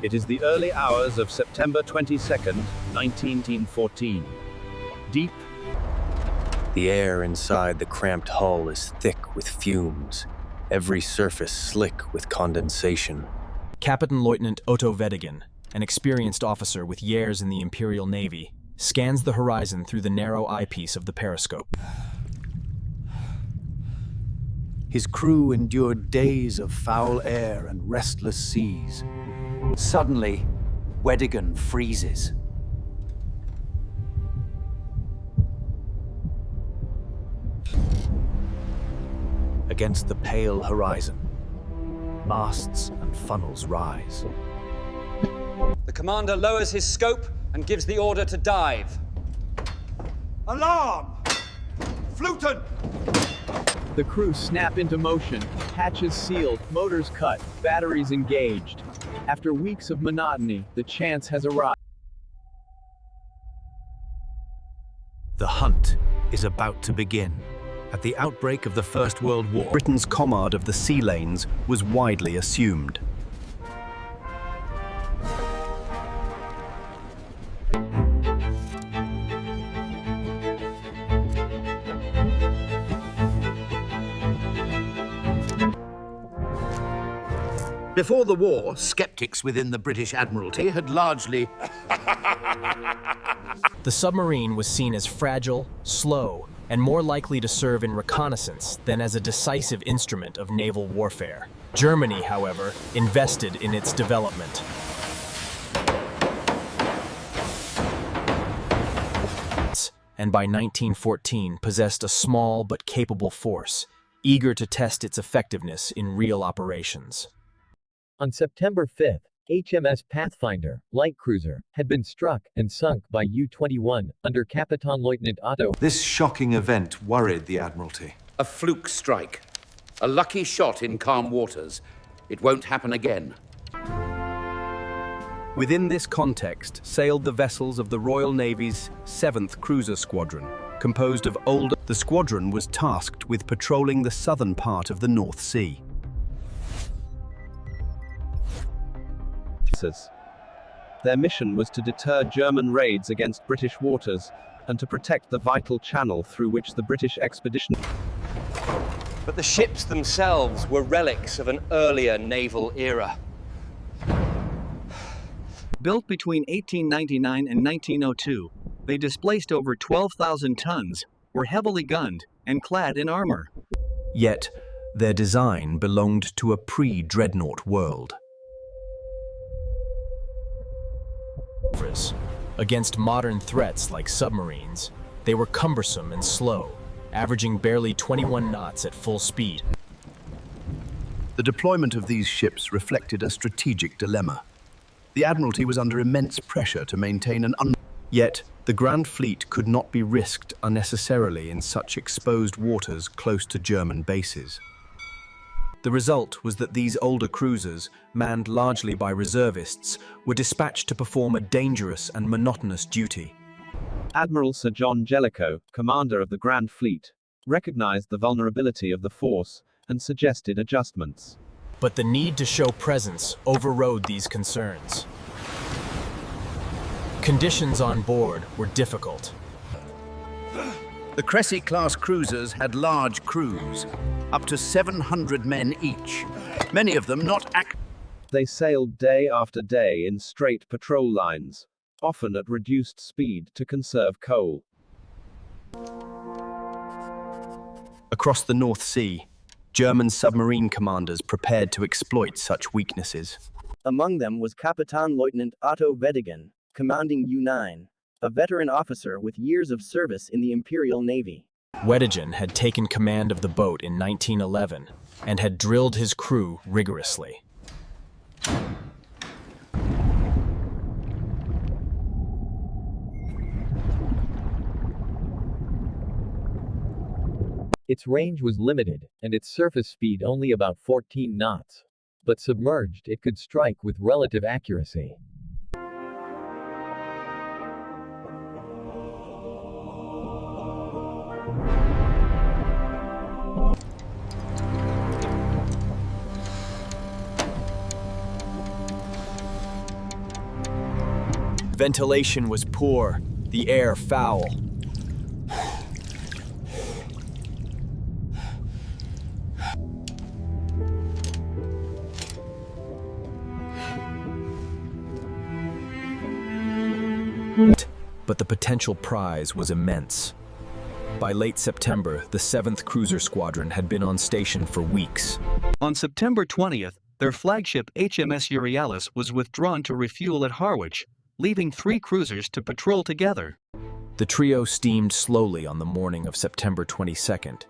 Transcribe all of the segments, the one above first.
It is the early hours of September 22nd, 1914. Deep. The air inside the cramped hull is thick with fumes, every surface slick with condensation. Kapitänleutnant Otto Weddigen, an experienced officer with years in the Imperial Navy, scans the horizon through the narrow eyepiece of the periscope. His crew endured days of foul air and restless seas. Suddenly, Weddigen freezes. Against the pale horizon, masts and funnels rise. The commander lowers his scope and gives the order to dive. Alarm! Fluten! The crew snap into motion, hatches sealed, motors cut, batteries engaged. After weeks of monotony, the chance has arrived. The hunt is about to begin. At the outbreak of the First World War, Britain's command of the sea lanes was widely assumed. Before the war, skeptics within the British Admiralty had largely... The submarine was seen as fragile, slow, and more likely to serve in reconnaissance than as a decisive instrument of naval warfare. Germany, however, invested in its development. And by 1914 possessed a small but capable force, eager to test its effectiveness in real operations. On September 5th, HMS Pathfinder, light cruiser, had been struck and sunk by U-21 under Kapitänleutnant Otto. This shocking event worried the Admiralty. A fluke strike. A lucky shot in calm waters. It won't happen again. Within this context sailed the vessels of the Royal Navy's 7th Cruiser Squadron, composed of older. The squadron was tasked with patrolling the southern part of the North Sea. Their mission was to deter German raids against British waters and to protect the vital channel through which the British expedition. But the ships themselves were relics of an earlier naval era. Built between 1899 and 1902, they displaced over 12,000 tons, were heavily gunned, and clad in armor. Yet, their design belonged to a pre-dreadnought world. Against modern threats like submarines, they were cumbersome and slow, averaging barely 21 knots at full speed. The deployment of these ships reflected a strategic dilemma. The Admiralty was under immense pressure to maintain an Yet, the Grand Fleet could not be risked unnecessarily in such exposed waters close to German bases. The result was that these older cruisers, manned largely by reservists, were dispatched to perform a dangerous and monotonous duty. Admiral Sir John Jellicoe, commander of the Grand Fleet, recognized the vulnerability of the force and suggested adjustments. But the need to show presence overrode these concerns. Conditions on board were difficult. The Cressy-class cruisers had large crews, up to 700 men each, many of them not active. They sailed day after day in straight patrol lines, often at reduced speed to conserve coal. Across the North Sea, German submarine commanders prepared to exploit such weaknesses. Among them was Kapitänleutnant Otto Weddigen, commanding U-9, a veteran officer with years of service in the Imperial Navy. Weddigen had taken command of the boat in 1911 and had drilled his crew rigorously. Its range was limited, and its surface speed only about 14 knots. But submerged, it could strike with relative accuracy. Ventilation was poor, the air foul. But the potential prize was immense. By late September, the 7th Cruiser Squadron had been on station for weeks. On September 20th, their flagship HMS Euryalus was withdrawn to refuel at Harwich, leaving 3 cruisers to patrol together. The trio steamed slowly on the morning of September 22nd,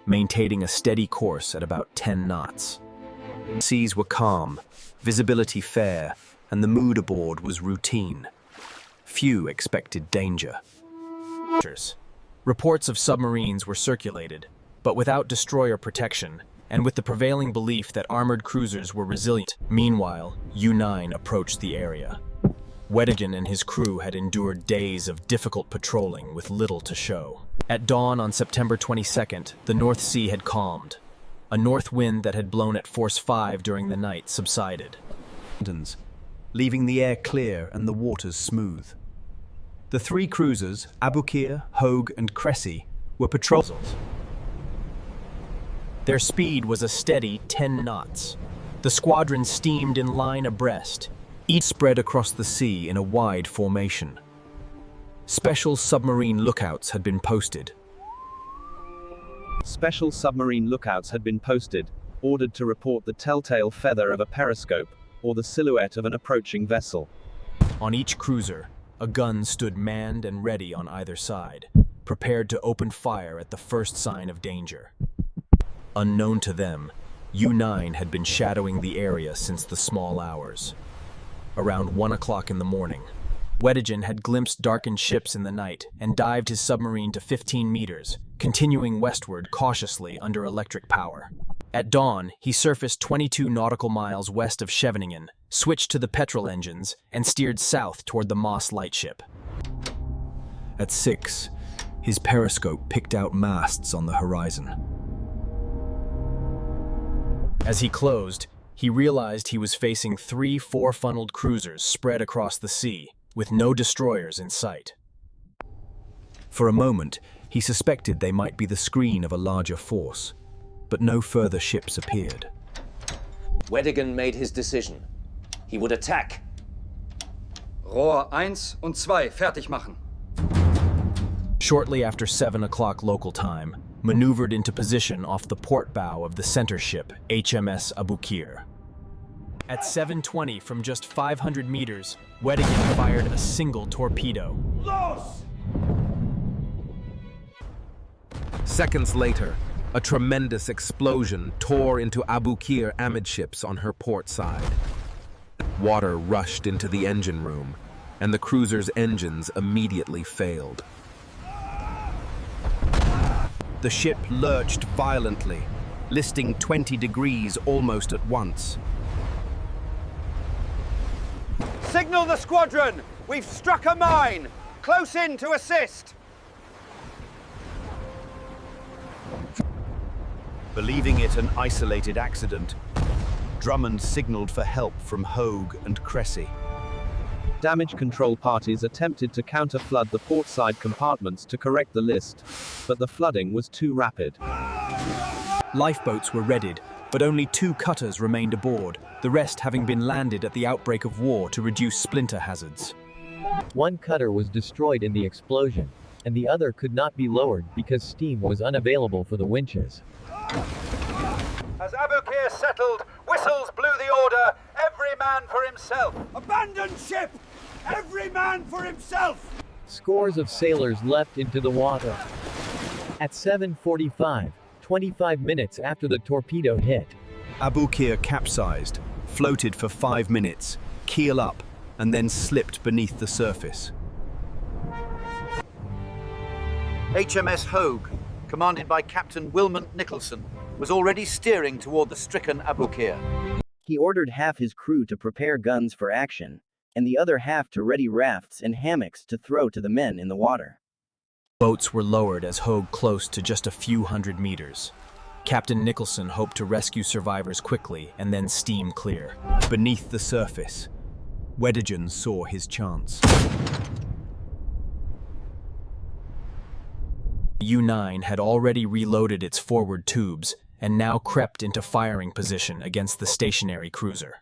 maintaining a steady course at about 10 knots. Seas were calm, visibility fair, and the mood aboard was routine. Few expected danger. Reports of submarines were circulated, but without destroyer protection, and with the prevailing belief that armored cruisers were resilient. Meanwhile, U-9 approached the area. Weddigen and his crew had endured days of difficult patrolling with little to show. At dawn on September 22nd, the North Sea had calmed. A north wind that had blown at force 5 during the night subsided, leaving the air clear and the waters smooth. The 3 cruisers, Aboukir, Hogue, and Cressy, were patrolling. Their speed was a steady 10 knots. The squadron steamed in line abreast, each spread across the sea in a wide formation. Special submarine lookouts had been posted. Special submarine lookouts had been posted, ordered to report the telltale feather of a periscope, or the silhouette of an approaching vessel. On each cruiser, a gun stood manned and ready on either side, prepared to open fire at the first sign of danger. Unknown to them, U-9 had been shadowing the area since the small hours. Around 1 o'clock in the morning, Weddigen had glimpsed darkened ships in the night and dived his submarine to 15 meters, continuing westward cautiously under electric power. At dawn, he surfaced 22 nautical miles west of Scheveningen, switched to the petrol engines, and steered south toward the Moss lightship. At 6, his periscope picked out masts on the horizon. As he closed, he realized he was facing 3 4-funneled cruisers spread across the sea, with no destroyers in sight. For a moment, he suspected they might be the screen of a larger force, but no further ships appeared. Weddigen made his decision. He would attack. Rohr 1 und 2 fertig machen. Shortly after 7 o'clock local time, maneuvered into position off the port bow of the center ship, HMS Aboukir. At 7:20 from just 500 meters, Weddigen fired a single torpedo. Los! Seconds later, a tremendous explosion tore into Aboukir amidships on her port side. Water rushed into the engine room, and the cruiser's engines immediately failed. The ship lurched violently, listing 20 degrees almost at once. Signal the squadron! We've struck a mine! Close in to assist! Believing it an isolated accident, Drummond signaled for help from Hogue and Cressy. Damage control parties attempted to counter-flood the portside compartments to correct the list, but the flooding was too rapid. Lifeboats were readied, but only 2 cutters remained aboard, the rest having been landed at the outbreak of war to reduce splinter hazards. 1 cutter was destroyed in the explosion, and the other could not be lowered because steam was unavailable for the winches. As Aboukir settled, whistles blew the order, every man for himself. Abandon ship! Every man for himself! Scores of sailors leapt into the water. At 7:45, 25 minutes after the torpedo hit, Aboukir capsized, floated for 5 minutes, keel up, and then slipped beneath the surface. HMS Hogue, commanded by Captain Wilmot Nicholson, was already steering toward the stricken Aboukir. He ordered half his crew to prepare guns for action, and the other half to ready rafts and hammocks to throw to the men in the water. Boats were lowered as Hogue close to just a few hundred meters. Captain Nicholson hoped to rescue survivors quickly and then steam clear. Beneath the surface, Weddigen saw his chance. U-9 had already reloaded its forward tubes and now crept into firing position against the stationary cruiser.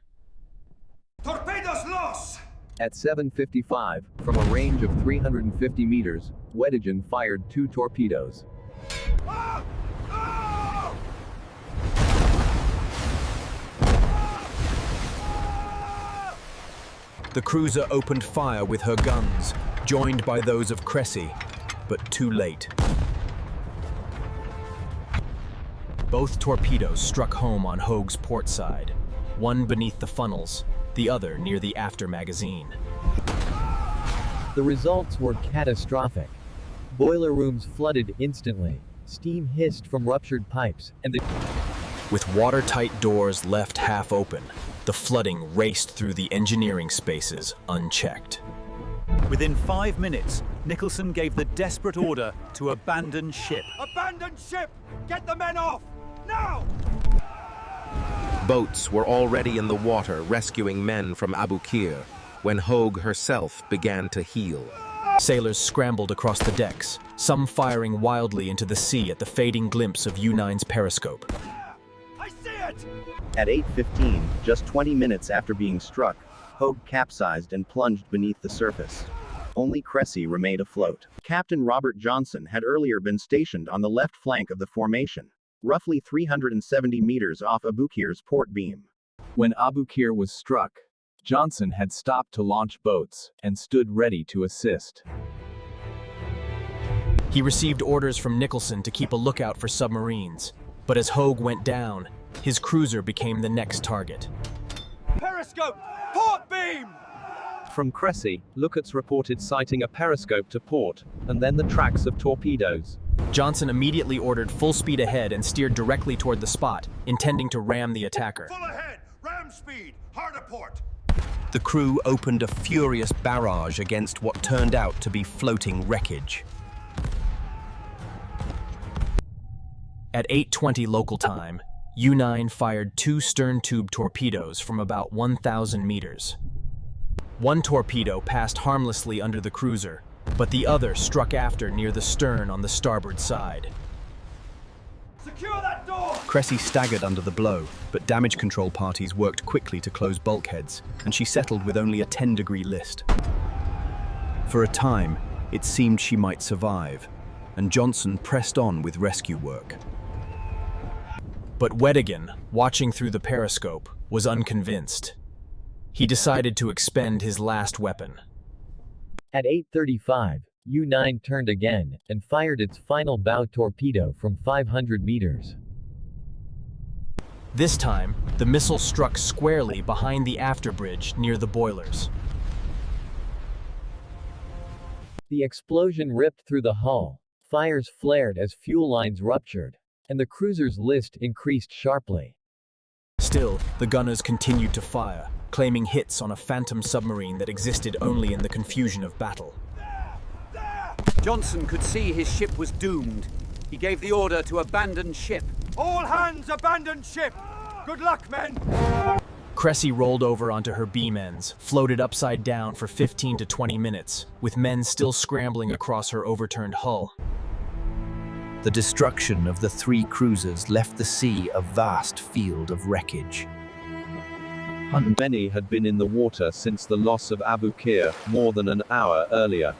Torpedoes los! At 7:55, from a range of 350 meters, Weddigen fired 2 torpedoes. The cruiser opened fire with her guns, joined by those of Cressy, but too late. Both torpedoes struck home on Hogue's port side, one beneath the funnels, the other near the after magazine. The results were catastrophic. Boiler rooms flooded instantly, steam hissed from ruptured pipes, and With watertight doors left half open, the flooding raced through the engineering spaces unchecked. Within 5 minutes, Nicholson gave the desperate order to abandon ship. Abandon ship! Get the men off! Now! Boats were already in the water rescuing men from Abukir when Hogue herself began to heel. Sailors scrambled across the decks, some firing wildly into the sea at the fading glimpse of U-9's periscope. I see it! At 8:15, just 20 minutes after being struck, Hogue capsized and plunged beneath the surface. Only Cressy remained afloat. Captain Robert Johnson had earlier been stationed on the left flank of the formation, roughly 370 meters off Abukir's port beam. When Abukir was struck, Johnson had stopped to launch boats and stood ready to assist. He received orders from Nicholson to keep a lookout for submarines, but as Hogue went down, his cruiser became the next target. Periscope! Port beam! From Cressy, lookouts reported sighting a periscope to port, and then the tracks of torpedoes. Johnson immediately ordered full speed ahead and steered directly toward the spot, intending to ram the attacker. Full ahead! Ram speed! Hard a port! The crew opened a furious barrage against what turned out to be floating wreckage. At 8:20 local time, U-9 fired 2 stern tube torpedoes from about 1,000 meters. One torpedo passed harmlessly under the cruiser, but the other struck after near the stern on the starboard side. Secure that door! Cressy staggered under the blow, but damage control parties worked quickly to close bulkheads, and she settled with only a 10-degree list. For a time, it seemed she might survive, and Johnson pressed on with rescue work. But Weddigen, watching through the periscope, was unconvinced. He decided to expend his last weapon. At 8:35, U-9 turned again and fired its final bow torpedo from 500 meters. This time, the missile struck squarely behind the afterbridge near the boilers. The explosion ripped through the hull, fires flared as fuel lines ruptured, and the cruiser's list increased sharply. Still, the gunners continued to fire, claiming hits on a phantom submarine that existed only in the confusion of battle. Johnson could see his ship was doomed. He gave the order to abandon ship. All hands abandon ship! Good luck, men! Cressy rolled over onto her beam ends, floated upside down for 15 to 20 minutes, with men still scrambling across her overturned hull. The destruction of the 3 cruisers left the sea a vast field of wreckage. Many had been in the water since the loss of Abukir more than an hour earlier.